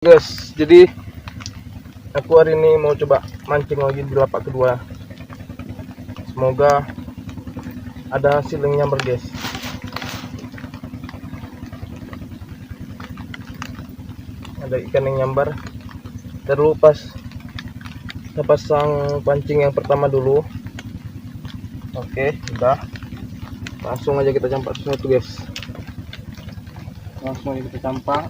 Guys, jadi aku hari ini mau coba mancing lagi di lapak kedua. Semoga ada hasil yang nyamber, guys. Ada ikan yang nyambar. Terlupas kita pasang pancing yang pertama dulu. Oke, sudah. Langsung aja kita campak sesuatu, guys. Langsung aja kita campak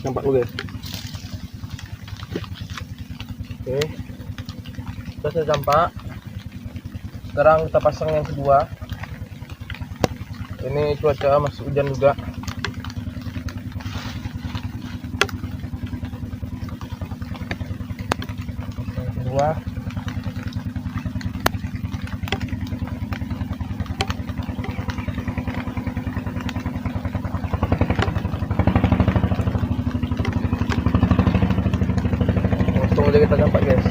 dulu, guys. Oke, kita sudah campak. Sekarang kita pasang yang kedua. Ini cuaca masih hujan juga. Yang kedua. Langsung aja kita campak, guys.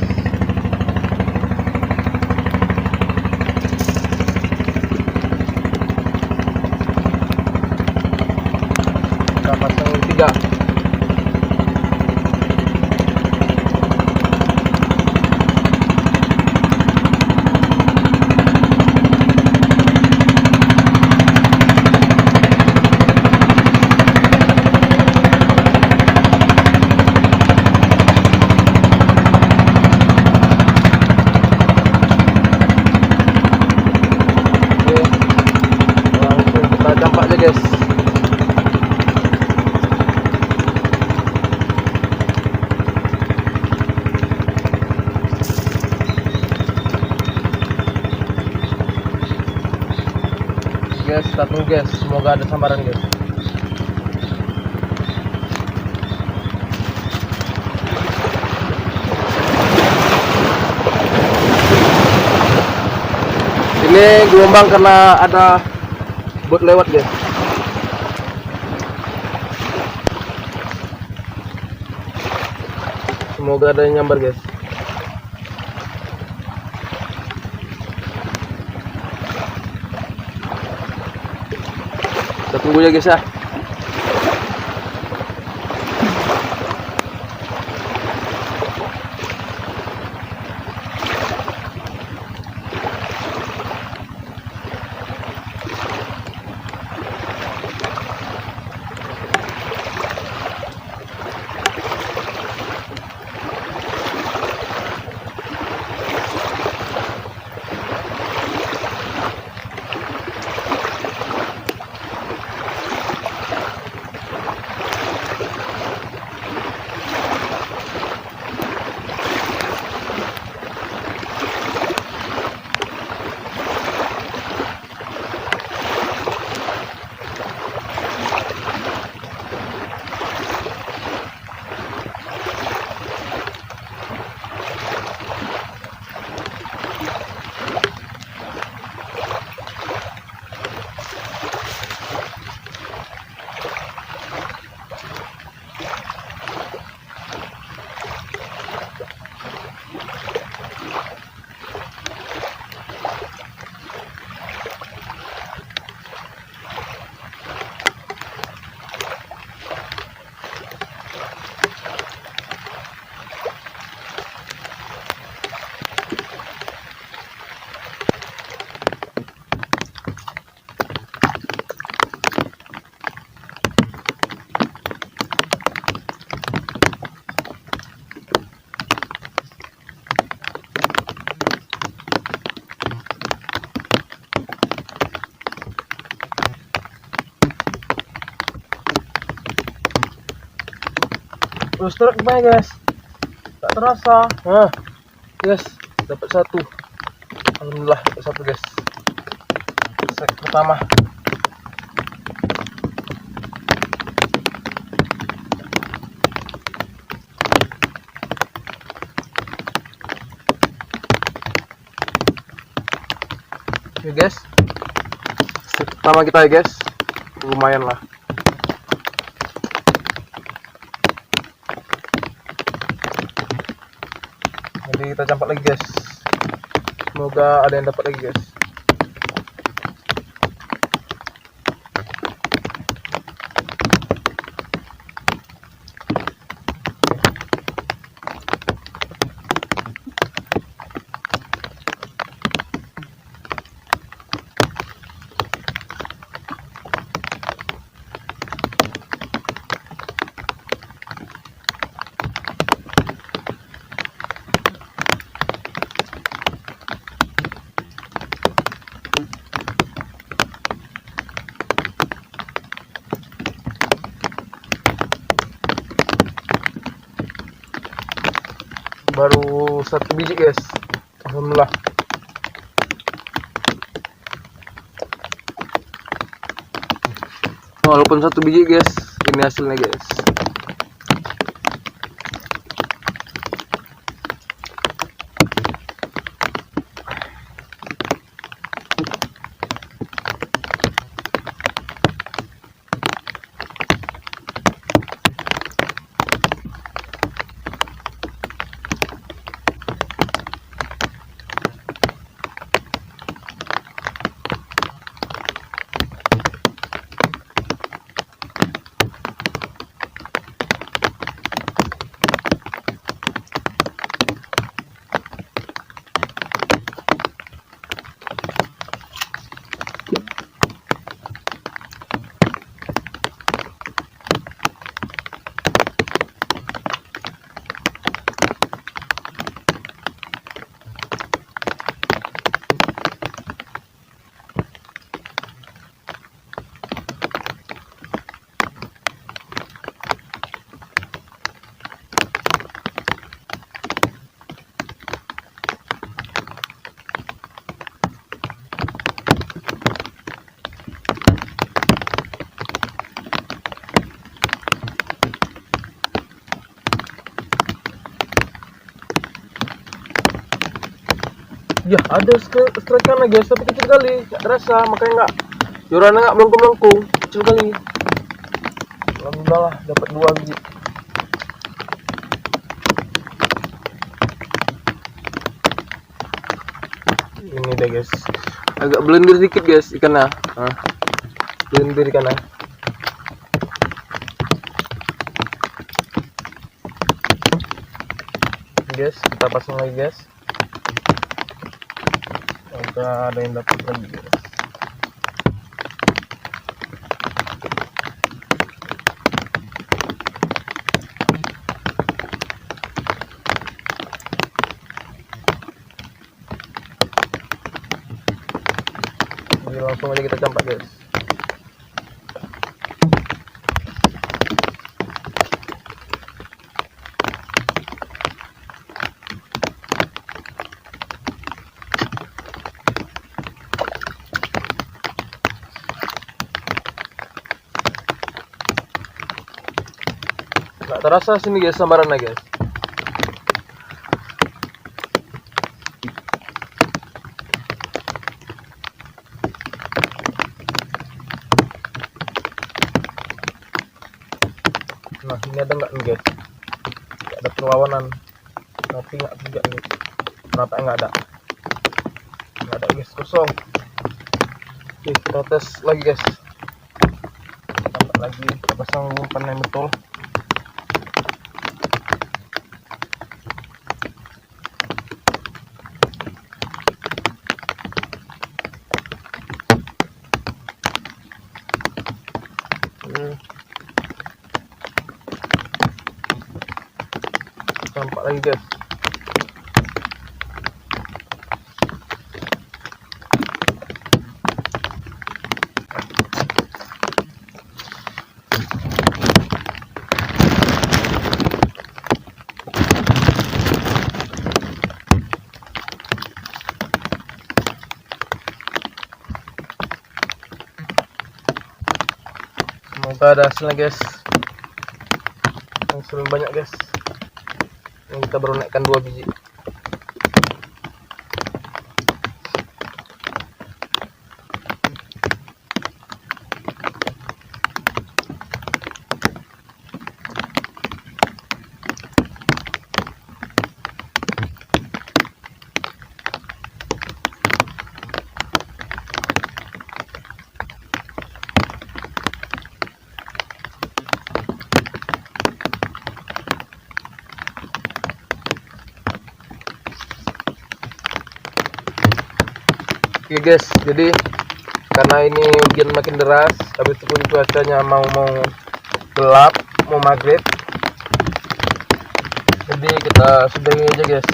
Kita pasang yang ketiga. Campak aja, guys. Guys, kita tunggu, guys. Semoga ada sambaran, guys. Ini gelombang karena ada bot lewat, guys. Semoga ada yang nyambar, guys. Kita tunggu ya, guys, ya. Terus terus gimana, guys? Tak terasa. Nah, guys, dapat satu. Alhamdulillah dapat satu, guys. Set pertama. Oke, guys. Set pertama kita, ya, guys. Lumayan lah. Jadi kita campak lagi, guys. Semoga ada yang dapat lagi, guys. baru 1 biji guys. Alhamdulillah. Walaupun 1 biji guys, ini hasilnya guys. Ya ada strike-nya guys, tapi kecil kali, nggak terasa, makanya nggak jorannya nggak melengkung-melengkung, kecil kali. Alhamdulillah lah, dapat 2 biji. Ini deh guys, agak blender dikit guys ikannya, blender ikannya. Guys, kita pasang lagi guys. Ada yang dapat lagi guys. Jadi langsung aja kita campak guys. Nggak terasa sini guys sambarannya guys. Nah ini ada nggak nih guys? Nggak ada perlawanan, tapi nggak juga nih. Kenapa nggak ada? Nggak ada guys, kosong. Oke, kita tes lagi guys. Dapat lagi, kita pasang umpan yang betul. Campak lagi guys. Semoga ada hasilnya guys. Yang sering banyak guys. Yang kita baru naikkan 2 biji. Oke guys, jadi karena ini hujan makin deras, habis itu pun cuacanya mau gelap, mau maghrib, jadi kita sudahi aja guys.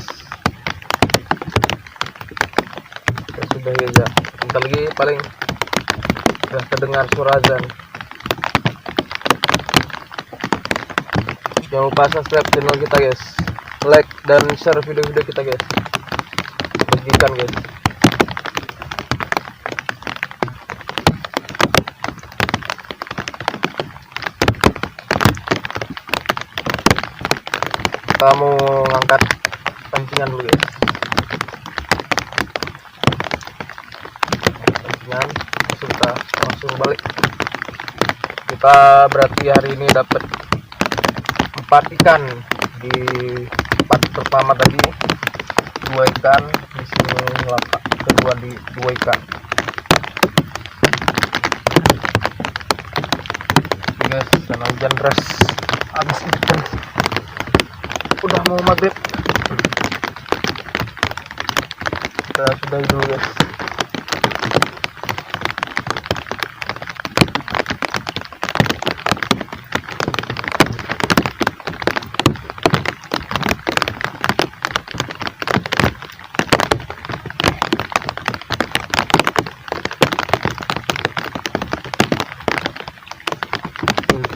Kita sudahi aja. Bentar lagi paling sudah terdengar suara azan. Jangan lupa subscribe channel kita guys. like dan share video-video kita guys, bagikan guys. Kita mau ngangkat pancingan dulu guys. Pancingan langsung balik. Kita berarti hari ini dapat 4 ikan di tempat pertama tadi, 2 ikan di sini, lapak kedua di 2 ikan. Oke guys, dan hujan deras habis ikan. Udah mau maghrib, kita sudahi dulu guys.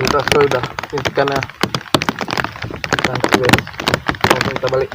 Kita sudah ikannya, langsung kita balik.